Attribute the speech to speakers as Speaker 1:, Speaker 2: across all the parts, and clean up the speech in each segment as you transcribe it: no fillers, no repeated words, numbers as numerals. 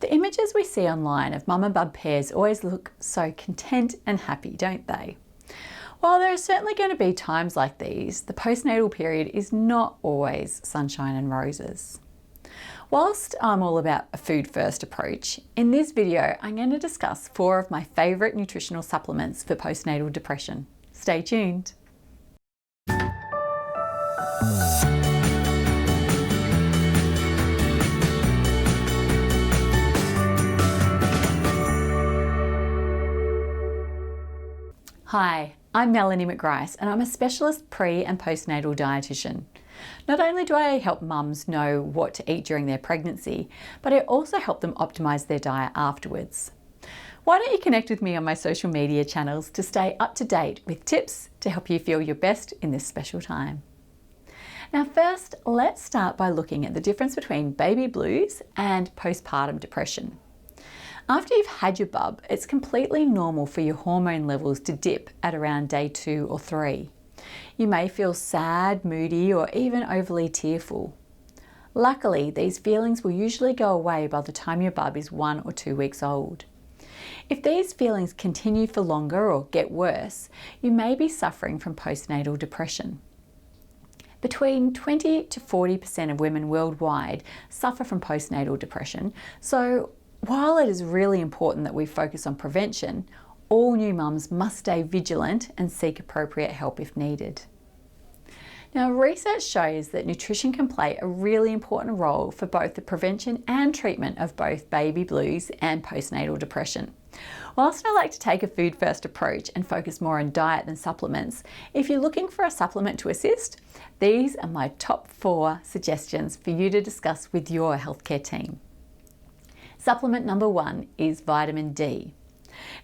Speaker 1: The images we see online of mum and bub pairs always look so content and happy, don't they? While there are certainly going to be times like these, the postnatal period is not always sunshine and roses. Whilst I'm all about a food first approach, in this video I'm going to discuss 4 of my favourite nutritional supplements for postnatal depression. Stay tuned. Hi, I'm Melanie McGrice and I'm a specialist pre- and postnatal dietitian. Not only do I help mums know what to eat during their pregnancy, but I also help them optimise their diet afterwards. Why don't you connect with me on my social media channels to stay up to date with tips to help you feel your best in this special time. Now first, let's start by looking at the difference between baby blues and postpartum depression. After you've had your bub, it's completely normal for your hormone levels to dip at around day 2 or 3. You may feel sad, moody, or even overly tearful. Luckily, these feelings will usually go away by the time your bub is 1 or 2 weeks old. If these feelings continue for longer or get worse, you may be suffering from postnatal depression. Between 20 to 40% of women worldwide suffer from postnatal depression, so while it is really important that we focus on prevention, all new mums must stay vigilant and seek appropriate help if needed. Now, research shows that nutrition can play a really important role for both the prevention and treatment of both baby blues and postnatal depression. Whilst I like to take a food first approach and focus more on diet than supplements, if you're looking for a supplement to assist, these are my top 4 suggestions for you to discuss with your healthcare team. Supplement number 1 is vitamin D.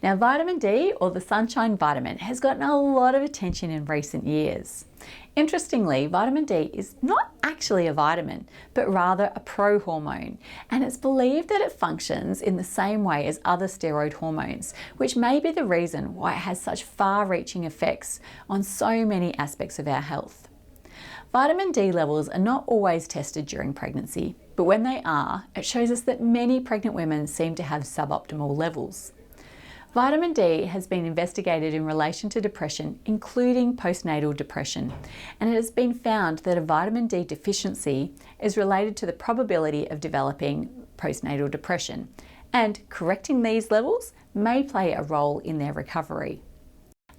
Speaker 1: Now, vitamin D, or the sunshine vitamin, has gotten a lot of attention in recent years. Interestingly, vitamin D is not actually a vitamin, but rather a prohormone, and it's believed that it functions in the same way as other steroid hormones, which may be the reason why it has such far-reaching effects on so many aspects of our health. Vitamin D levels are not always tested during pregnancy, but when they are, it shows us that many pregnant women seem to have suboptimal levels. Vitamin D has been investigated in relation to depression, including postnatal depression, and it has been found that a vitamin D deficiency is related to the probability of developing postnatal depression, and correcting these levels may play a role in their recovery.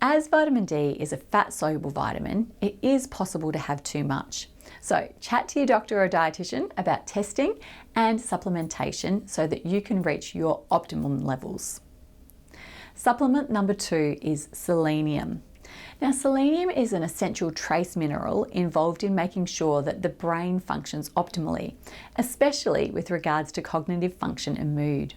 Speaker 1: As vitamin D is a fat-soluble vitamin, it is possible to have too much. So chat to your doctor or dietitian about testing and supplementation so that you can reach your optimum levels. Supplement number 2 is selenium. Now, selenium is an essential trace mineral involved in making sure that the brain functions optimally, especially with regards to cognitive function and mood.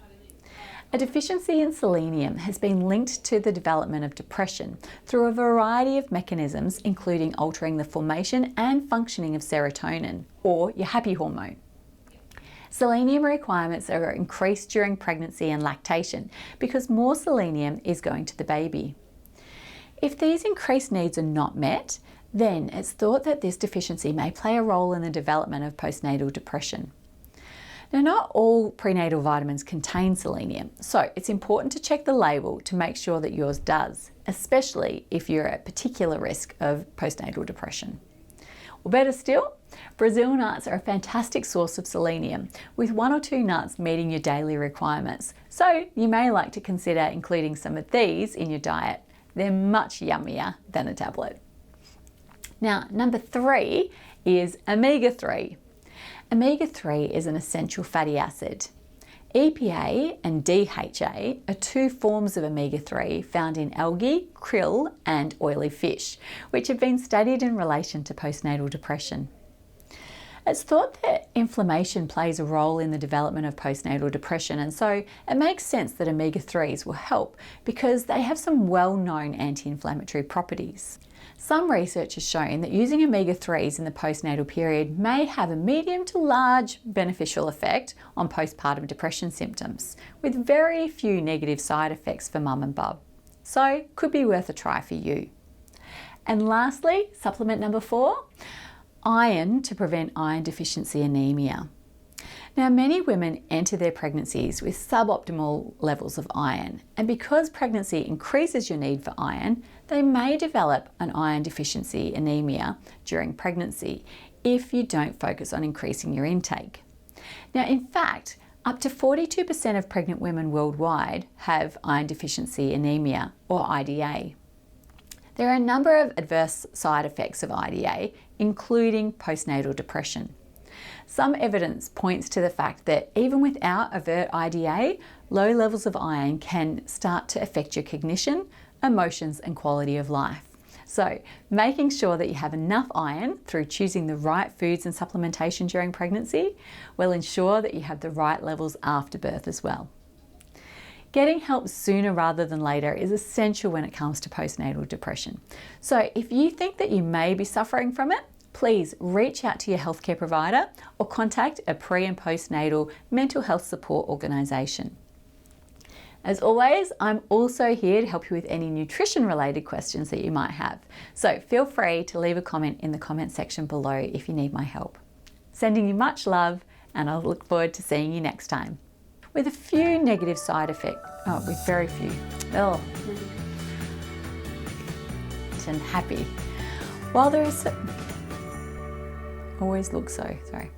Speaker 1: A deficiency in selenium has been linked to the development of depression through a variety of mechanisms, including altering the formation and functioning of serotonin, or your happy hormone. Selenium requirements are increased during pregnancy and lactation because more selenium is going to the baby. If these increased needs are not met, then it's thought that this deficiency may play a role in the development of postnatal depression. Now, not all prenatal vitamins contain selenium, so it's important to check the label to make sure that yours does, especially if you're at particular risk of postnatal depression. Or better still, Brazil nuts are a fantastic source of selenium, with 1 or 2 nuts meeting your daily requirements, so you may like to consider including some of these in your diet. They're much yummier than a tablet. Now, number 3 is omega-3. Omega-3 is an essential fatty acid. EPA and DHA are 2 forms of omega-3 found in algae, krill, and oily fish, which have been studied in relation to postnatal depression. It's thought that inflammation plays a role in the development of postnatal depression, and so it makes sense that omega-3s will help because they have some well-known anti-inflammatory properties. Some research has shown that using omega-3s in the postnatal period may have a medium to large beneficial effect on postpartum depression symptoms, with very few negative side effects for mum and bub. So, could be worth a try for you. And lastly, supplement number 4, iron to prevent iron deficiency anemia. Now, many women enter their pregnancies with suboptimal levels of iron, and because pregnancy increases your need for iron, they may develop an iron deficiency anemia during pregnancy if you don't focus on increasing your intake. Now, in fact, up to 42% of pregnant women worldwide have iron deficiency anemia, or IDA. There are a number of adverse side effects of IDA, including postnatal depression. Some evidence points to the fact that even without overt IDA, low levels of iron can start to affect your cognition, emotions, and quality of life. So, making sure that you have enough iron through choosing the right foods and supplementation during pregnancy will ensure that you have the right levels after birth as well. Getting help sooner rather than later is essential when it comes to postnatal depression. So if you think that you may be suffering from it, please reach out to your healthcare provider or contact a pre- and postnatal mental health support organisation. As always, I'm also here to help you with any nutrition related questions that you might have. So feel free to leave a comment in the comment section below if you need my help. Sending you much love, and I'll look forward to seeing you next time. With a few negative side effects, with very few. And happy. While there is, always look so, sorry.